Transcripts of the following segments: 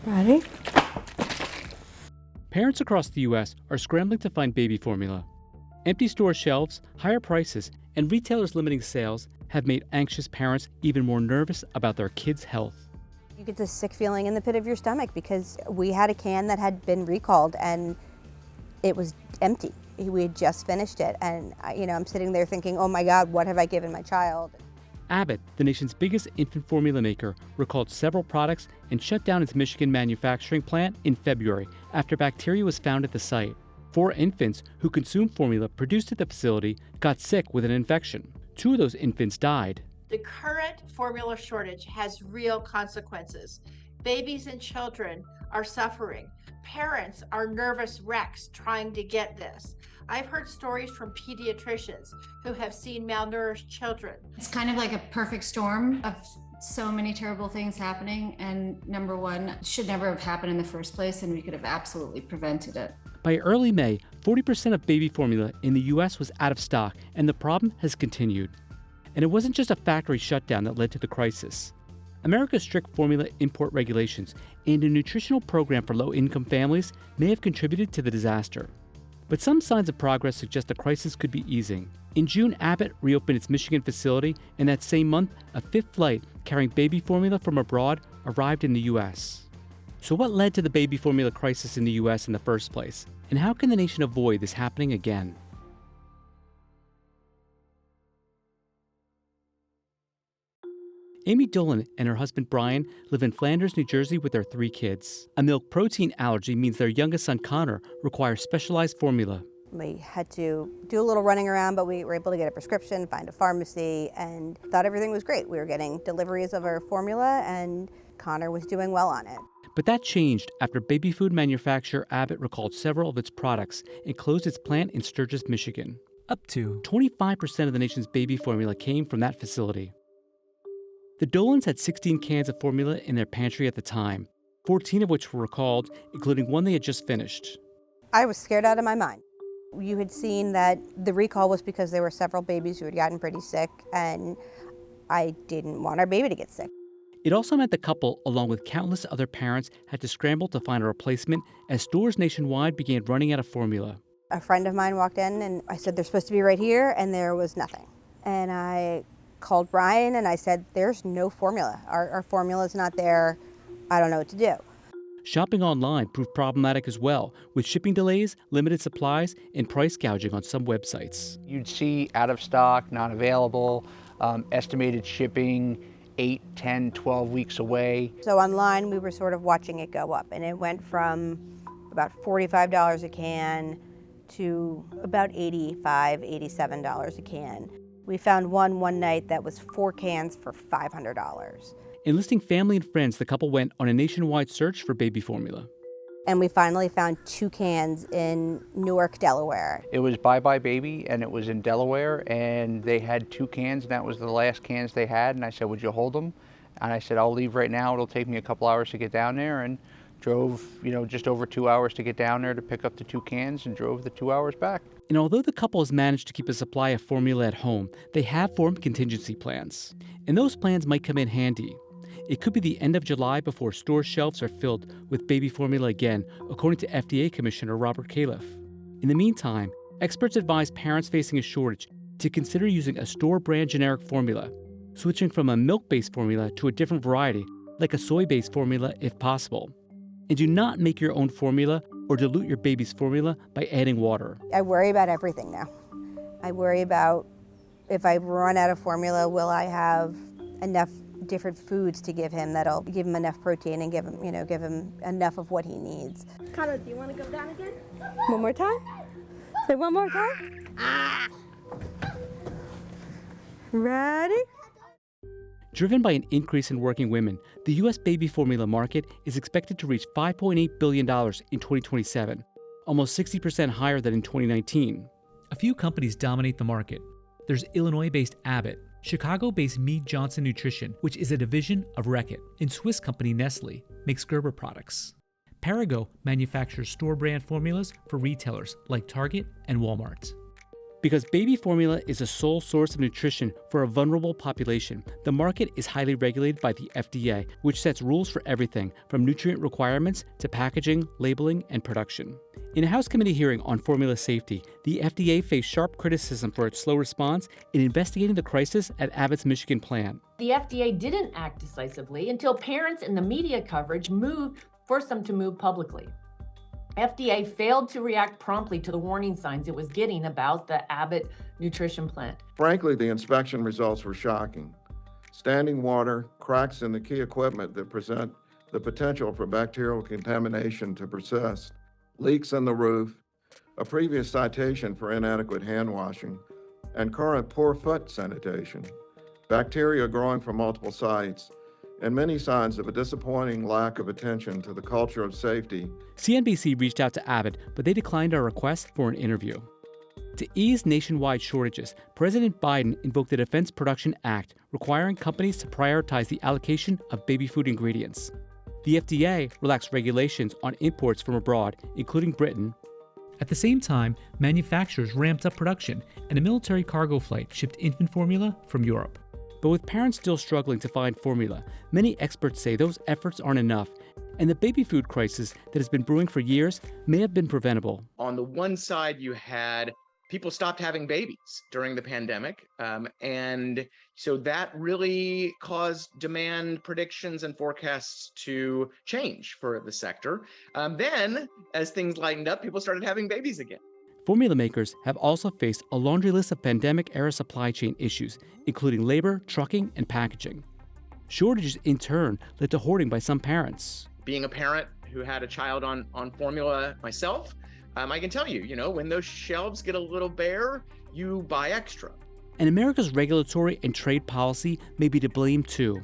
Ready? Parents across the U.S. are scrambling to find baby formula. Empty store shelves, higher prices, and retailers limiting sales have made anxious parents even more nervous about their kids' health. You get this sick feeling in the pit of your stomach because we had a can that had been recalled and it was empty. We had just finished it, and I'm sitting there thinking, oh my God, what have I given my child? Abbott, the nation's biggest infant formula maker, recalled several products and shut down its Michigan manufacturing plant in February after bacteria was found at the site. 4 infants who consumed formula produced at the facility got sick with an infection. 2 of those infants died. The current formula shortage has real consequences. Babies and children are suffering. Parents are nervous wrecks trying to get this. I've heard stories from pediatricians who have seen malnourished children. It's kind of like a perfect storm of so many terrible things happening, and number one, it should never have happened in the first place, and we could have absolutely prevented it. By early May, 40% of baby formula in the U.S. was out of stock, and the problem has continued. And it wasn't just a factory shutdown that led to the crisis. America's strict formula import regulations and a nutritional program for low-income families may have contributed to the disaster. But some signs of progress suggest the crisis could be easing. In June, Abbott reopened its Michigan facility, and that same month, a 5th flight carrying baby formula from abroad arrived in the U.S. So what led to the baby formula crisis in the U.S. in the first place? And how can the nation avoid this happening again? Amy Dolan and her husband Brian live in Flanders, New Jersey with their 3 kids. A milk protein allergy means their youngest son Connor requires specialized formula. We had to do a little running around, but we were able to get a prescription, find a pharmacy, and thought everything was great. We were getting deliveries of our formula, and Connor was doing well on it. But that changed after baby food manufacturer Abbott recalled several of its products and closed its plant in Sturgis, Michigan. Up to 25% of the nation's baby formula came from that facility. The Dolans had 16 cans of formula in their pantry at the time, 14 of which were recalled, including one they had just finished. I was scared out of my mind. You had seen that the recall was because there were several babies who had gotten pretty sick, and I didn't want our baby to get sick. It also meant the couple, along with countless other parents, had to scramble to find a replacement as stores nationwide began running out of formula. A friend of mine walked in and I said, they're supposed to be right here, and there was nothing. And I called Brian and I said, there's no formula. Our formula's not there. I don't know what to do. Shopping online proved problematic as well, with shipping delays, limited supplies, and price gouging on some websites. You'd see out of stock, not available, estimated shipping 8, 10, 12 weeks away. So online we were sort of watching it go up, and it went from about $45 a can to about $85, $87 a can. We found one night that was 4 cans for $500. Enlisting family and friends, the couple went on a nationwide search for baby formula. And we finally found 2 cans in Newark, Delaware. It was Bye Bye Baby, and it was in Delaware, and they had 2 cans, and that was the last cans they had, and I said, would you hold them? And I said, I'll leave right now. It'll take me a couple hours to get down there, and drove, just over 2 hours to get down there to pick up the 2 cans and drove the 2 hours back. And although the couple has managed to keep a supply of formula at home, they have formed contingency plans. And those plans might come in handy. It could be the end of July before store shelves are filled with baby formula again, according to FDA Commissioner Robert Califf. In the meantime, experts advise parents facing a shortage to consider using a store-brand generic formula, switching from a milk-based formula to a different variety, like a soy-based formula if possible. And do not make your own formula or dilute your baby's formula by adding water. I worry about everything now. I worry about if I run out of formula, will I have enough different foods to give him that'll give him enough protein and give him enough of what he needs. Connor, do you want to go down again? One more time? Say one more time. Ah! Ready? Driven by an increase in working women, the U.S. baby formula market is expected to reach $5.8 billion in 2027, almost 60% higher than in 2019. A few companies dominate the market. There's Illinois-based Abbott, Chicago-based Mead Johnson Nutrition, which is a division of Reckitt, and Swiss company Nestle makes Gerber products. Perrigo manufactures store-brand formulas for retailers like Target and Walmart. Because baby formula is a sole source of nutrition for a vulnerable population, the market is highly regulated by the FDA, which sets rules for everything from nutrient requirements to packaging, labeling, and production. In a House committee hearing on formula safety, the FDA faced sharp criticism for its slow response in investigating the crisis at Abbott's Michigan plant. The FDA didn't act decisively until parents and the media coverage forced them to move publicly. FDA failed to react promptly to the warning signs it was getting about the Abbott nutrition plant. Frankly, the inspection results were shocking. Standing water, cracks in the key equipment that present the potential for bacterial contamination to persist, leaks in the roof, a previous citation for inadequate hand washing, and current poor foot sanitation, bacteria growing from multiple sites, and many signs of a disappointing lack of attention to the culture of safety. CNBC reached out to Abbott, but they declined our request for an interview. To ease nationwide shortages, President Biden invoked the Defense Production Act, requiring companies to prioritize the allocation of baby food ingredients. The FDA relaxed regulations on imports from abroad, including Britain. At the same time, manufacturers ramped up production, and a military cargo flight shipped infant formula from Europe. But with parents still struggling to find formula, many experts say those efforts aren't enough, and the baby food crisis that has been brewing for years may have been preventable. On the one side, you had people stopped having babies during the pandemic, and so that really caused demand predictions and forecasts to change for the sector. Then, as things lightened up, people started having babies again. Formula makers have also faced a laundry list of pandemic-era supply chain issues, including labor, trucking, and packaging. Shortages, in turn, led to hoarding by some parents. Being a parent who had a child on formula myself, I can tell you, when those shelves get a little bare, you buy extra. And America's regulatory and trade policy may be to blame too.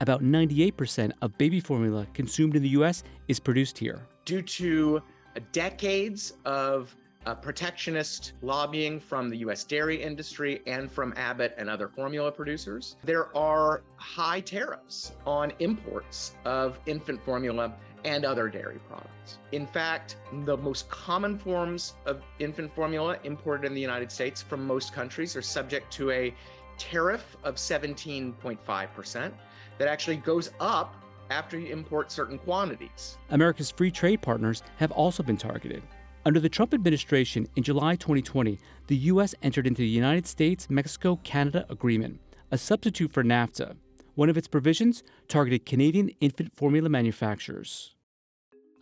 About 98% of baby formula consumed in the U.S. is produced here. Due to decades of protectionist lobbying from the U.S. dairy industry and from Abbott and other formula producers, there are high tariffs on imports of infant formula and other dairy products. In fact, the most common forms of infant formula imported in the United States from most countries are subject to a tariff of 17.5% that actually goes up after you import certain quantities. America's free trade partners have also been targeted. Under the Trump administration, in July 2020, the U.S. entered into the United States-Mexico-Canada Agreement, a substitute for NAFTA. One of its provisions targeted Canadian infant formula manufacturers.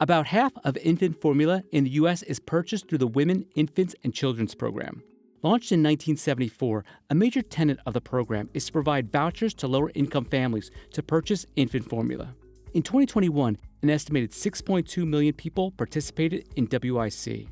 About half of infant formula in the U.S. is purchased through the Women, Infants, and Children's Program. Launched in 1974, a major tenet of the program is to provide vouchers to lower-income families to purchase infant formula. In 2021, an estimated 6.2 million people participated in WIC.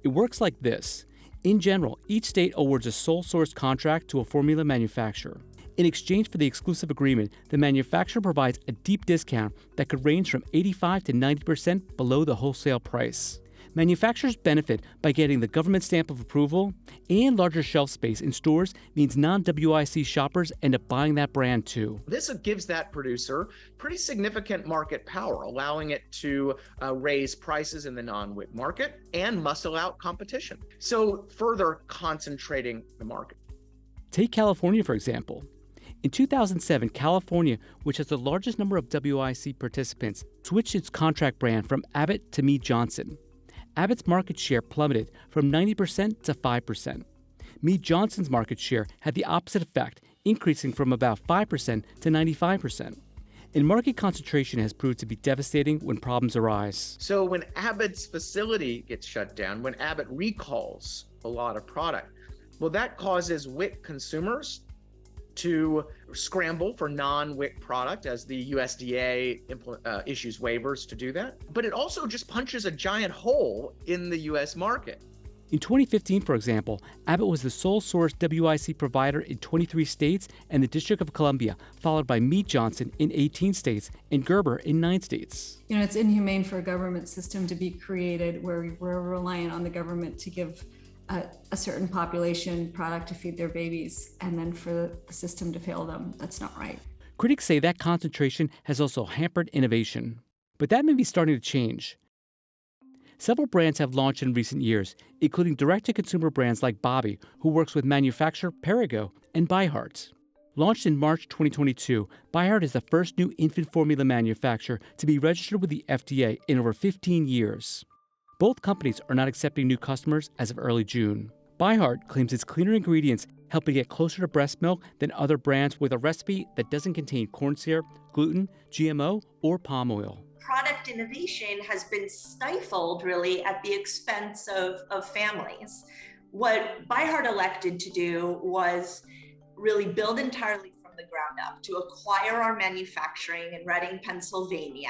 It works like this. In general, each state awards a sole source contract to a formula manufacturer. In exchange for the exclusive agreement, the manufacturer provides a deep discount that could range from 85 to 90% below the wholesale price. Manufacturers benefit by getting the government stamp of approval, and larger shelf space in stores means non-WIC shoppers end up buying that brand too. This gives that producer pretty significant market power, allowing it to raise prices in the non-WIC market and muscle out competition, so further concentrating the market. Take California, for example. In 2007, California, which has the largest number of WIC participants, switched its contract brand from Abbott to Mead Johnson. Abbott's market share plummeted from 90% to 5%. Mead Johnson's market share had the opposite effect, increasing from about 5% to 95%. And market concentration has proved to be devastating when problems arise. So when Abbott's facility gets shut down, when Abbott recalls a lot of product, well, that causes WIC consumers to scramble for non-WIC product as the USDA issues waivers to do that. But it also just punches a giant hole in the US market. In 2015, for example, Abbott was the sole source WIC provider in 23 states and the District of Columbia, followed by Mead Johnson in 18 states and Gerber in 9 states. It's inhumane for a government system to be created where we're reliant on the government to give a certain population product to feed their babies, and then for the system to fail them. That's not right. Critics say that concentration has also hampered innovation. But that may be starting to change. Several brands have launched in recent years, including direct-to-consumer brands like Bobby, who works with manufacturer Perrigo, and ByHeart. Launched in March 2022, ByHeart is the first new infant formula manufacturer to be registered with the FDA in over 15 years. Both companies are not accepting new customers as of early June. ByHeart claims its cleaner ingredients help it get closer to breast milk than other brands with a recipe that doesn't contain corn syrup, gluten, GMO, or palm oil. Product innovation has been stifled really at the expense of families. What ByHeart elected to do was really build entirely from the ground up, to acquire our manufacturing in Reading, Pennsylvania,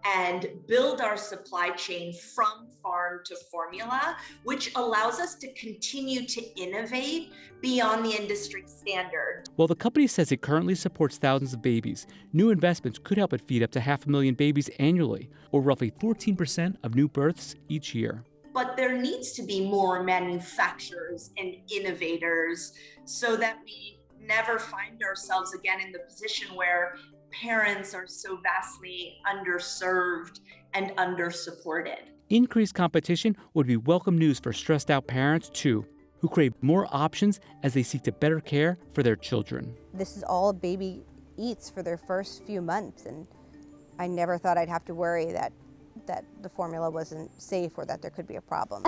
and build our supply chain from farm to formula, which allows us to continue to innovate beyond the industry standard. While the company says it currently supports thousands of babies, new investments could help it feed up to 500,000 babies annually, or roughly 14% of new births each year. But there needs to be more manufacturers and innovators so that we never find ourselves again in the position where parents are so vastly underserved and undersupported. Increased competition would be welcome news for stressed out parents, too, who crave more options as they seek to better care for their children. This is all a baby eats for their first few months, and I never thought I'd have to worry that the formula wasn't safe or that there could be a problem.